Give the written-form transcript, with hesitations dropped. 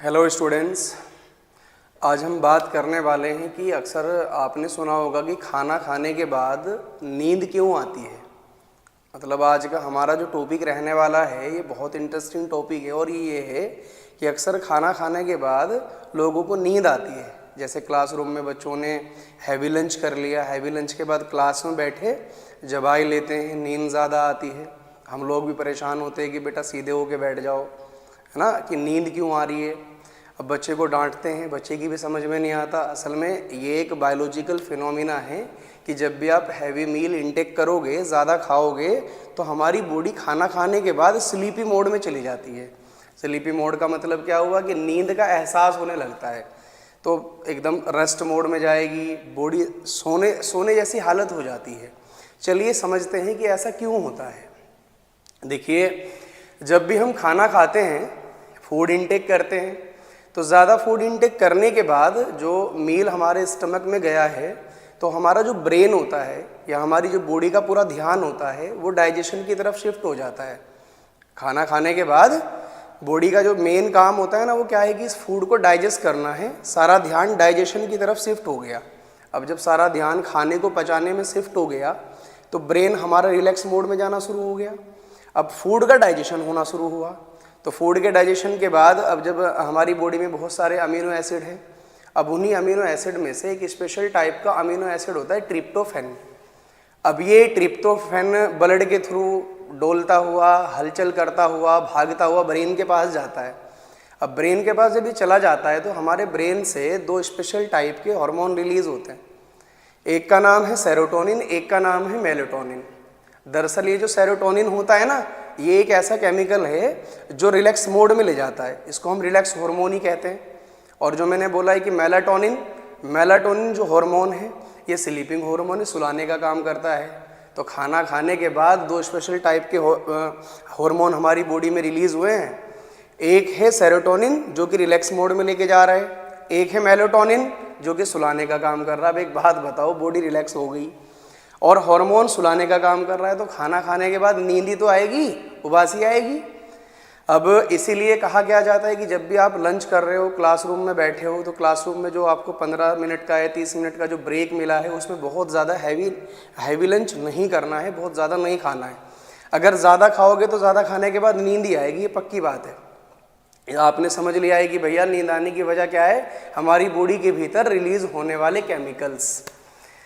Hello students, आज हम बात करने वाले हैं कि अक्सर आपने सुना होगा कि खाना खाने के बाद नींद क्यों आती है। मतलब आज का हमारा जो टॉपिक रहने वाला है ये बहुत इंटरेस्टिंग टॉपिक है और ये है कि अक्सर खाना खाने के बाद लोगों को नींद आती है। जैसे क्लासरूम में बच्चों ने हैवी लंच कर लिया, हैवी लंच के बाद क्लास में बैठे दवाई लेते हैं, नींद ज़्यादा आती है। हम लोग भी परेशान होते हैं कि बेटा सीधे होके बैठ जाओ, है ना, कि नींद क्यों आ रही है। अब बच्चे को डांटते हैं, बच्चे की भी समझ में नहीं आता। असल में ये एक बायोलॉजिकल फिनोमिना है कि जब भी आप हैवी मील इंटेक करोगे, ज़्यादा खाओगे, तो हमारी बॉडी खाना खाने के बाद स्लीपी मोड में चली जाती है। स्लीपी मोड का मतलब क्या हुआ कि नींद का एहसास होने लगता है, तो एकदम रेस्ट मोड में जाएगी बॉडी, सोने जैसी हालत हो जाती है। चलिए समझते हैं कि ऐसा क्यों होता है। देखिए, जब भी हम खाना खाते हैं, फूड इंटेक करते हैं, तो ज़्यादा फूड इंटेक करने के बाद जो मील हमारे स्टमक में गया है, तो हमारा जो ब्रेन होता है या हमारी जो बॉडी का पूरा ध्यान होता है वो डाइजेशन की तरफ शिफ्ट हो जाता है। खाना खाने के बाद बॉडी का जो मेन काम होता है ना, वो क्या है कि इस फूड को डाइजेस्ट करना है। सारा ध्यान डाइजेशन की तरफ शिफ्ट हो गया। अब जब सारा ध्यान खाने को पचाने में शिफ्ट हो गया तो ब्रेन हमारा रिलैक्स मोड में जाना शुरू हो गया। अब फूड का डाइजेशन होना शुरू हुआ, तो फूड के डाइजेशन के बाद अब जब हमारी बॉडी में बहुत सारे अमीनो एसिड हैं, अब उन्हीं अमीनो एसिड में से एक स्पेशल टाइप का अमीनो एसिड होता है ट्रिप्टोफैन। अब ये ट्रिप्टोफैन ब्लड के थ्रू डोलता हुआ, हलचल करता हुआ, भागता हुआ ब्रेन के पास जाता है। अब ब्रेन के पास जब ये चला जाता है तो हमारे ब्रेन से दो स्पेशल टाइप के हार्मोन रिलीज होते हैं। एक का नाम है सेरोटोनिन, एक का नाम है मेलेटोनिन। दरअसल ये जो सेरोटोनिन होता है ना, ये एक ऐसा केमिकल है जो रिलैक्स मोड में ले जाता है। इसको हम रिलैक्स हार्मोन ही कहते हैं। और जो मैंने बोला है कि मेलाटोनिन जो हार्मोन है, ये स्लीपिंग हार्मोन है, सुलाने का काम करता है। तो खाना खाने के बाद दो स्पेशल टाइप के हार्मोन हमारी बॉडी में रिलीज हुए हैं। एक है सेरोटोनिन जो कि रिलैक्स मोड में लेके जा रहा है, एक है मेलाटोनिन जो कि सुलाने का काम कर रहा है। अब एक बात बताओ, बॉडी रिलैक्स हो गई और हार्मोन सुलाने का काम कर रहा है, तो खाना खाने के बाद नींद ही तो आएगी, उबासी आएगी। अब इसीलिए कहा क्या जाता है कि जब भी आप लंच कर रहे हो, क्लासरूम में बैठे हो, तो क्लासरूम में जो आपको 15 मिनट का या 30 मिनट का जो ब्रेक मिला है, उसमें बहुत ज़्यादा हैवी लंच नहीं करना है, बहुत ज़्यादा नहीं खाना है। अगर ज़्यादा खाओगे तो ज़्यादा खाने के बाद नींद ही आएगी, ये पक्की बात है। आपने समझ लिया है कि भैया नींद आने की वजह क्या है, हमारी बॉडी के भीतर रिलीज होने वाले केमिकल्स।